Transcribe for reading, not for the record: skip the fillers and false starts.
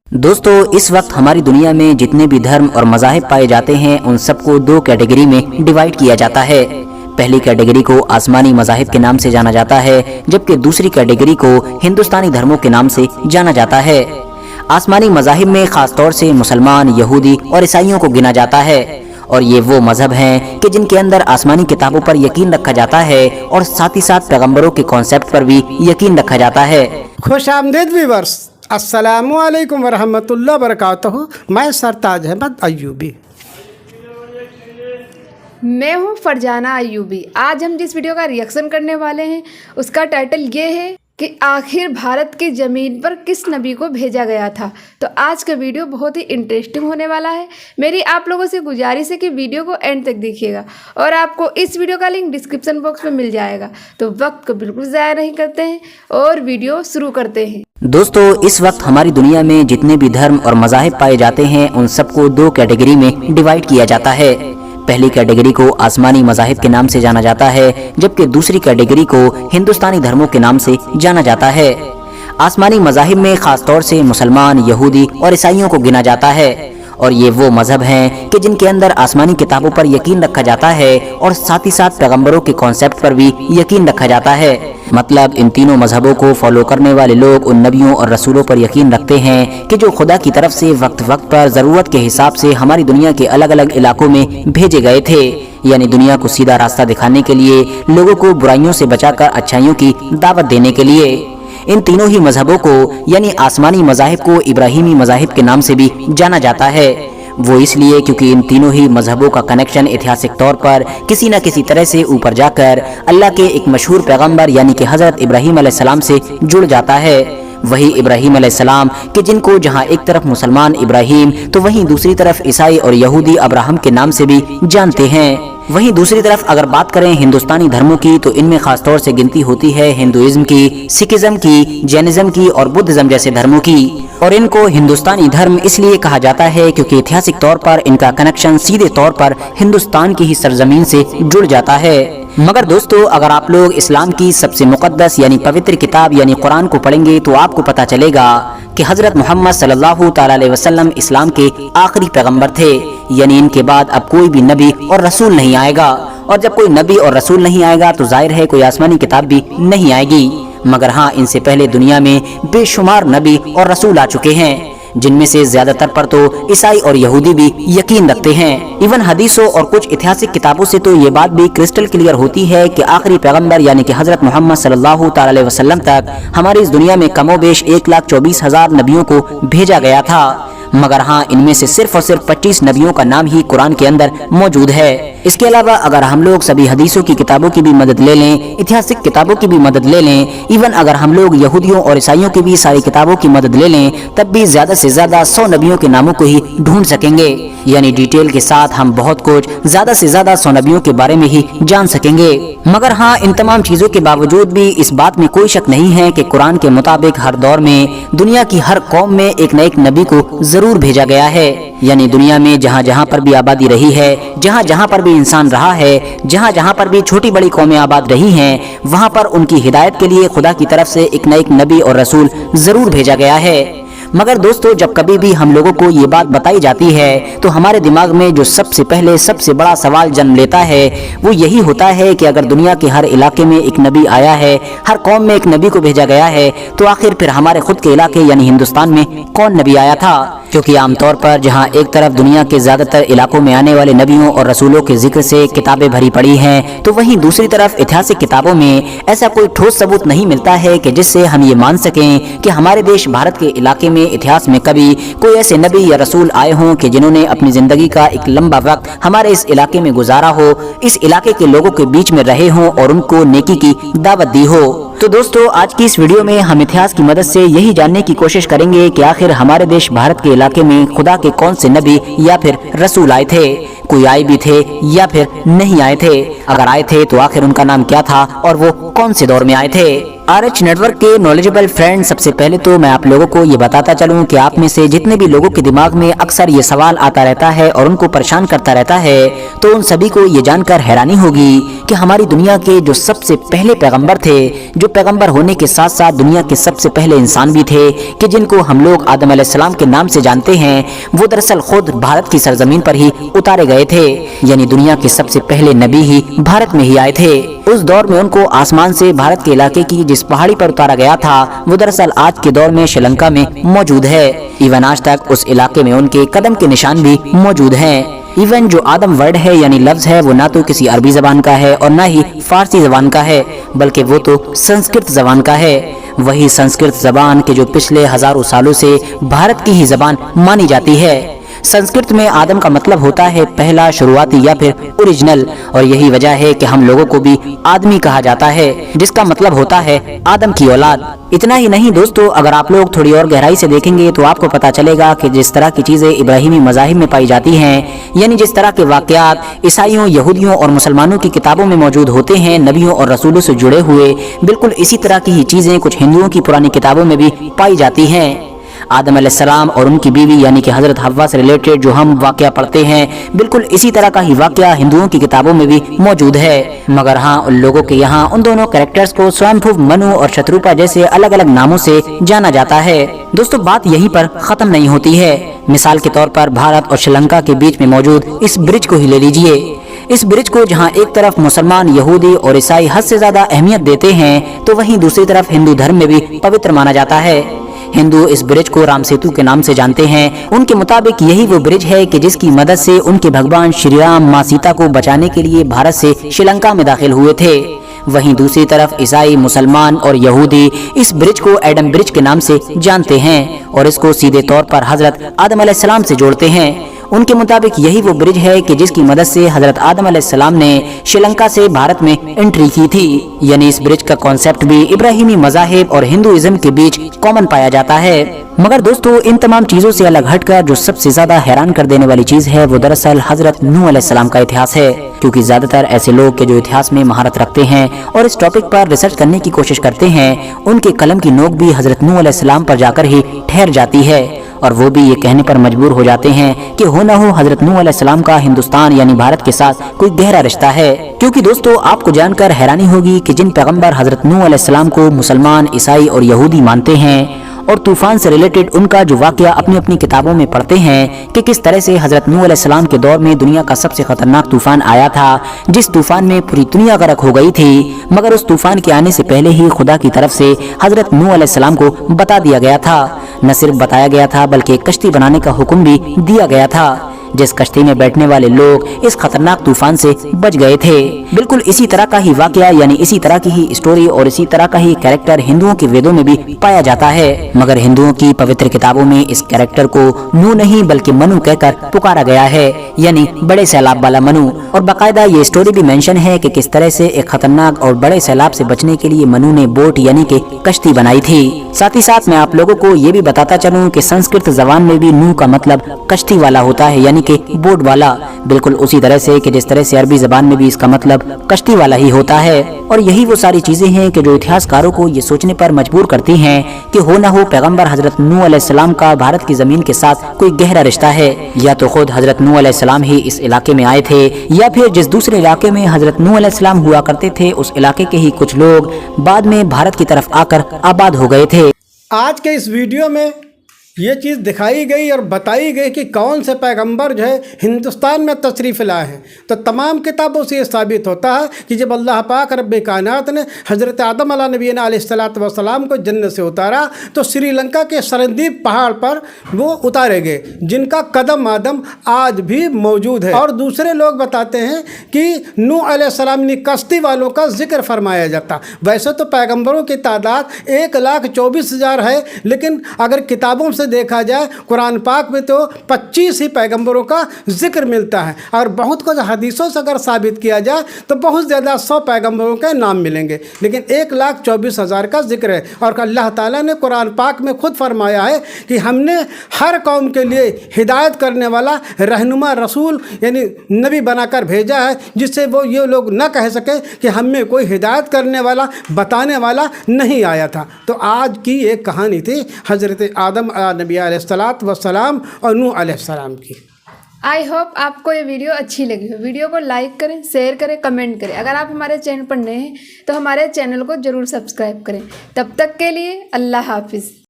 दोस्तों, इस वक्त हमारी दुनिया में जितने भी धर्म और मज़ाहिब पाए जाते हैं उन सबको दो कैटेगरी में डिवाइड किया जाता है। पहली कैटेगरी को आसमानी मज़ाहिब के नाम से जाना जाता है, जबकि दूसरी कैटेगरी को हिंदुस्तानी धर्मों के नाम से जाना जाता है। आसमानी मज़ाहिब में ख़ास तौर से मुसलमान, यहूदी और ईसाइयों को गिना जाता है, और ये वो मज़हब हैं कि जिनके अंदर आसमानी किताबों पर यकीन रखा जाता है और साथ ही साथ पैगंबरों के कॉन्सेप्ट पर भी यकीन रखा जाता है। खुशामदीद व्यूअर्स, अस्सलामु अलैकुम वरहमतुल्लाह वबरकातुहू। मैं सरताज अहमद अय्यूबी। मैं हूँ फरजाना अय्यूबी। आज हम जिस वीडियो का रिएक्शन करने वाले हैं उसका टाइटल ये है कि आखिर भारत की ज़मीन पर किस नबी को भेजा गया था। तो आज का वीडियो बहुत ही इंटरेस्टिंग होने वाला है। मेरी आप लोगों से गुजारिश है कि वीडियो को एंड तक देखिएगा, और आपको इस वीडियो का लिंक डिस्क्रिप्शन बॉक्स में मिल जाएगा। तो वक्त को बिल्कुल ज़ाया नहीं करते हैं और वीडियो शुरू करते हैं। दोस्तों, इस वक्त हमारी दुनिया में जितने भी धर्म और मज़ाहिब पाए जाते हैं उन सबको दो कैटेगरी में डिवाइड किया जाता है। पहली कैटेगरी को आसमानी मज़ाहिब के नाम से जाना जाता है, जबकि दूसरी कैटेगरी को हिंदुस्तानी धर्मों के नाम से जाना जाता है। आसमानी मज़ाहिब में ख़ास तौर से मुसलमान, यहूदी और ईसाइयों को गिना जाता है, और ये वो मज़हब हैं कि जिनके अंदर आसमानी किताबों पर यकीन रखा जाता है और साथ ही साथ पैगंबरों के कॉन्सेप्ट पर भी यकीन रखा जाता है। मतलब इन तीनों मज़हबों को फॉलो करने वाले लोग उन नबियों और रसूलों पर यकीन रखते हैं कि जो खुदा की तरफ से वक्त वक्त पर ज़रूरत के हिसाब से हमारी दुनिया के अलग अलग इलाकों में भेजे गए थे, यानी दुनिया को सीधा रास्ता दिखाने के लिए, लोगों को बुराइयों से बचाकर अच्छाइयों की दावत देने के लिए। इन तीनों ही मज़हबों को यानी आसमानी मज़ाहिब को इब्राहिमी मज़ाहिब के नाम से भी जाना जाता है। वो इसलिए क्योंकि इन तीनों ही मज़हबों का कनेक्शन ऐतिहासिक तौर पर किसी न किसी तरह से ऊपर जाकर अल्लाह के एक मशहूर पैगंबर यानी कि हज़रत इब्राहीम अलैहिस्सलाम से जुड़ जाता है। वही इब्राहीम अलैहिस्सलाम कि जिनको जहाँ एक तरफ मुसलमान इब्राहीम तो वहीं दूसरी तरफ ईसाई और यहूदी अब्राहम के नाम से भी जानते हैं। वहीं दूसरी तरफ अगर बात करें हिंदुस्तानी धर्मों की, तो इनमें खास तौर से गिनती होती है हिंदुइज्म की, सिखिज्म की, जैनिज्म की और बुद्धिज्म जैसे धर्मों की। और इनको हिंदुस्तानी धर्म इसलिए कहा जाता है क्योंकि ऐतिहासिक तौर पर इनका कनेक्शन सीधे तौर पर हिंदुस्तान की ही सरजमीन से जुड़ जाता है। मगर दोस्तों, अगर आप लोग इस्लाम की सबसे मुक़द्दस यानी पवित्र किताब यानी कुरान को पढ़ेंगे तो आपको पता चलेगा कि हज़रत मोहम्मद सल्लल्लाहु ताला अलैहि वसल्लम इस्लाम के आखिरी पैगंबर थे, यानी इनके बाद अब कोई भी नबी और रसूल नहीं आएगा। और जब कोई नबी और रसूल नहीं आएगा तो जाहिर है कोई आसमानी किताब भी नहीं आएगी। मगर हाँ, इनसे पहले दुनिया में बेशुमार नबी और रसूल आ चुके हैं, जिनमें से ज्यादातर पर तो ईसाई और यहूदी भी यकीन रखते हैं। इवन हदीसों और कुछ ऐतिहासिक किताबों से तो ये बात भी क्रिस्टल क्लियर होती है कि आखिरी पैगंबर यानी कि हजरत मोहम्मद सल्लल्लाहु ताला अलैहि वसल्लम तक हमारी इस दुनिया में कमोबेश 1,24,000 नबियों को भेजा गया था। मगर हाँ, इनमें से सिर्फ और सिर्फ 25 नबियों का नाम ही कुरान के अंदर मौजूद है। इसके अलावा अगर हम लोग सभी हदीसों की किताबों की भी मदद ले लें, ऐतिहासिक किताबों की भी मदद ले लें, इवन अगर हम लोग यहूदियों और ईसाइयों की भी सारी किताबों की मदद ले लें, तब भी ज्यादा से ज्यादा 100 नबियों के नामों को ही ढूंढ सकेंगे। यानी डिटेल के साथ हम बहुत कुछ ज्यादा से ज्यादा 100 नबियों के बारे में ही जान सकेंगे। मगर हाँ, इन तमाम चीजों के बावजूद भी इस बात में कोई शक नहीं है कि कुरान के मुताबिक हर दौर में दुनिया की हर कौम में एक न एक नबी को जरूर भेजा गया है। यानी दुनिया में जहाँ जहाँ पर भी आबादी रही है, जहाँ जहाँ पर भी इंसान रहा है, जहाँ जहाँ पर भी छोटी बड़ी कौमें आबाद रही हैं, वहाँ पर उनकी हिदायत के लिए खुदा की तरफ से एक न एक नबी और रसूल जरूर भेजा गया है। मगर दोस्तों, जब कभी भी हम लोगों को ये बात बताई जाती है तो हमारे दिमाग में जो सबसे पहले सबसे बड़ा सवाल जन्म लेता है वो यही होता है कि अगर दुनिया के हर इलाके में एक नबी आया है, हर कौम में एक नबी को भेजा गया है, तो आखिर फिर हमारे खुद के इलाके यानी हिंदुस्तान में कौन नबी आया था? क्योंकि आमतौर पर जहाँ एक तरफ दुनिया के ज्यादातर इलाकों में आने वाले नबियों और रसूलों के जिक्र से किताबें भरी पड़ी हैं, तो वहीं दूसरी तरफ ऐतिहासिक किताबों में ऐसा कोई ठोस सबूत नहीं मिलता है कि जिससे हम ये मान सकें कि हमारे देश भारत के इलाके में इतिहास में कभी कोई ऐसे नबी या रसूल आए हों कि जिन्होंने अपनी जिंदगी का एक लंबा वक्त हमारे इस इलाके में गुजारा हो, इस इलाके के लोगों के बीच में रहे हों और उनको नेकी की दावत दी हो। तो दोस्तों, आज की इस वीडियो में हम इतिहास की मदद से यही जानने की कोशिश करेंगे कि आखिर हमारे देश भारत के इलाके में खुदा के कौन से नबी या फिर रसूल आए थे, कोई आए भी थे या फिर नहीं आए थे। अगर आए थे तो आखिर उनका नाम क्या था और वो कौन से दौर में आए थे। RH नेटवर्क के नॉलेजेबल फ्रेंड, सबसे पहले तो मैं आप लोगों को ये बताता चलूं कि आप में से जितने भी लोगों के दिमाग में अक्सर ये सवाल आता रहता है और उनको परेशान करता रहता है, तो उन सभी को ये जानकर हैरानी होगी कि हमारी दुनिया के जो सबसे पहले पैगंबर थे, जो पैगंबर होने के साथ साथ दुनिया के सबसे पहले इंसान भी थे, कि जिनको हम लोग आदम अलैहिस्सलाम के नाम से जानते हैं, वो दरअसल खुद भारत की सरजमीन पर ही उतारे गए थे। यानी दुनिया के सबसे पहले नबी ही भारत में ही आए थे। उस दौर में उनको आसमान से भारत के इलाके की जिस पहाड़ी पर उतारा गया था, वो दरअसल आज के दौर में श्रीलंका में मौजूद है। इवन आज तक उस इलाके में उनके कदम के निशान भी मौजूद हैं। इवन जो आदम वर्ड है यानी लफ्ज है, वो ना तो किसी अरबी जबान का है और ना ही फारसी जबान का है, बल्कि वो तो संस्कृत जबान का है। वही संस्कृत जबान के जो पिछले हजारों सालों से भारत की ही जबान मानी जाती है। संस्कृत में आदम का मतलब होता है पहला, शुरुआती या फिर ओरिजिनल, और यही वजह है कि हम लोगों को भी आदमी कहा जाता है, जिसका मतलब होता है आदम की औलाद। इतना ही नहीं दोस्तों, अगर आप लोग थोड़ी और गहराई से देखेंगे तो आपको पता चलेगा कि जिस तरह की चीजें इब्राहिमी मज़ाहिब में पाई जाती हैं, यानी जिस तरह के वाकयात ईसाइयों, यहूदियों और मुसलमानों की किताबों में मौजूद होते हैं, नबियों और रसूलों से जुड़े हुए, बिल्कुल इसी तरह की ही चीजें कुछ हिंदुओं की पुरानी किताबों में भी पाई जाती हैं। आदम अलैहिस्सलाम और उनकी बीवी यानी कि हजरत हव्वा से रिलेटेड जो हम वाकया पढ़ते हैं, बिल्कुल इसी तरह का ही वाकया हिंदुओं की किताबों में भी मौजूद है। मगर हाँ, उन लोगों के यहाँ उन दोनों कैरेक्टर्स को स्वयंभुव, मनु और शत्रुपा जैसे अलग अलग नामों से जाना जाता है। दोस्तों, बात यहीं पर खत्म नहीं होती है। मिसाल के तौर पर भारत और श्रीलंका के बीच में मौजूद इस ब्रिज को ही ले लीजिए। इस ब्रिज को जहां एक तरफ मुसलमान, यहूदी और ईसाई हद से ज्यादा अहमियत देते हैं, तो वहीं दूसरी तरफ हिंदू धर्म में भी पवित्र माना जाता है। हिंदू इस ब्रिज को राम सेतु के नाम से जानते हैं। उनके मुताबिक यही वो ब्रिज है कि जिसकी मदद से उनके भगवान श्री राम माँ सीता को बचाने के लिए भारत से श्रीलंका में दाखिल हुए थे। वहीं दूसरी तरफ ईसाई, मुसलमान और यहूदी इस ब्रिज को एडम ब्रिज के नाम से जानते हैं और इसको सीधे तौर पर हजरत आदम अलैहिस्सलाम से जोड़ते हैं। उनके मुताबिक यही वो ब्रिज है कि जिसकी मदद से हजरत आदम अलैहिस्सलाम ने श्रीलंका से भारत में एंट्री की थी। यानी इस ब्रिज का कॉन्सेप्ट भी इब्राहिमी मज़ाहिब और हिंदुइज्म के बीच कॉमन पाया जाता है। मगर दोस्तों, इन तमाम चीजों से अलग हटकर जो सबसे ज्यादा हैरान कर देने वाली चीज है, वो दरअसल हजरत नूह अलैहिस्सलाम का इतिहास है। क्योंकि ज्यादातर ऐसे लोग के जो इतिहास में महारत रखते हैं और इस टॉपिक पर रिसर्च करने की कोशिश करते हैं, उनके कलम की नोक भी हजरत नूह अलैहिस्सलाम पर जाकर ही ठहर जाती है और वो भी ये कहने पर मजबूर हो जाते हैं कि हो न हो हजरत नूह अलैहिस्सलाम का हिंदुस्तान यानी भारत के साथ कोई गहरा रिश्ता है। क्योंकि दोस्तों, आपको जानकर हैरानी होगी कि जिन पैगंबर हजरत नूह अलैहिस्सलाम को मुसलमान, ईसाई और यहूदी मानते हैं और तूफान से रिलेटेड उनका जो वाकया अपनी अपनी किताबों में पढ़ते हैं कि किस तरह से हजरत नूह अलैहिस्सलाम के दौर में दुनिया का सबसे खतरनाक तूफान आया था, जिस तूफान में पूरी दुनिया गर्क हो गई थी, मगर उस तूफान के आने से पहले ही खुदा की तरफ से हजरत नूह अलैहिस्सलाम को बता दिया गया था। न सिर्फ बताया गया था बल्कि एक कश्ती बनाने का हुक्म भी दिया गया था, जिस कश्ती में बैठने वाले लोग इस खतरनाक तूफान से बच गए थे। बिल्कुल इसी तरह का ही वाकया यानी इसी तरह की ही स्टोरी और इसी तरह का ही कैरेक्टर हिंदुओं के वेदों में भी पाया जाता है। मगर हिंदुओं की पवित्र किताबों में इस कैरेक्टर को नूह नहीं बल्कि मनु कहकर पुकारा गया है, यानी बड़े सैलाब वाला मनु। और बाकायदा ये स्टोरी भी मेंशन है कि किस तरह से एक खतरनाक और बड़े सैलाब से बचने के लिए मनु ने बोट यानी कि कश्ती बनाई थी। साथ ही साथ मैं आप लोगों को ये भी बताता चलूं कि संस्कृत जबान में भी नूह का मतलब कश्ती वाला होता है, यानी कि बोट वाला, बिल्कुल उसी तरह से कि जिस तरह से अरबी जबान में भी इसका मतलब कश्ती वाला ही होता है। और यही वो सारी चीजें हैं कि जो इतिहासकारों को ये सोचने पर मजबूर करती हैं कि हो ना हो पैगंबर हजरत नूह अलैहिस्सलाम का भारत की जमीन के साथ कोई गहरा रिश्ता है, या तो खुद हजरत नूह अलैहिस्सलाम ही इस इलाके में आए थे, या फिर जिस दूसरे इलाके में हजरत नूह अलैहिस्सलाम हुआ करते थे उस इलाके के ही कुछ लोग बाद में भारत की तरफ आकर आबाद हो गए थे। आज के इस वीडियो में ये चीज़ दिखाई गई और बताई गई कि कौन से पैगंबर जो है हिंदुस्तान में तशरीफ़ लाए हैं। तो तमाम किताबों से ये साबित होता है कि जब अल्लाह पाक रब्बे कायनात ने हज़रत आदम नबीना अलैहिस्सलातु वस्सलाम को जन्नत से उतारा तो श्रीलंका के सरंदीप पहाड़ पर वो उतारे गए, जिनका कदम आदम आज भी मौजूद है। और दूसरे लोग बताते हैं कि नूह अलैहिस्सलाम ने कश्ती वालों का जिक्र फरमाया जाता। वैसे तो पैगंबरों की तादाद 1,24,000 है, लेकिन अगर किताबों से से देखा जाए कुरान पाक में तो 25 ही पैगंबरों का जिक्र मिलता है, और बहुत कुछ हदीसों से अगर साबित किया जाए तो बहुत ज़्यादा 100 पैगंबरों के नाम मिलेंगे, लेकिन 1,24,000 का जिक्र है। और अल्लाह ताला ने कुरान पाक में खुद फरमाया है कि हमने हर कौम के लिए हिदायत करने वाला रहनुमा रसूल यानी नबी बनाकर भेजा है, जिससे वो ये लोग न कह सके कि हम में कोई हिदायत करने वाला बताने वाला नहीं आया था। तो आज की एक कहानी थी हज़रत आदम नबी अलैहिस्सलात वस्सलाम और नूह अलैहिस्सलाम की। आई होप आपको ये वीडियो अच्छी लगी हो। वीडियो को लाइक करें, शेयर करें, कमेंट करें। अगर आप हमारे चैनल पर नए हैं तो हमारे चैनल को ज़रूर सब्सक्राइब करें। तब तक के लिए अल्लाह हाफिज़।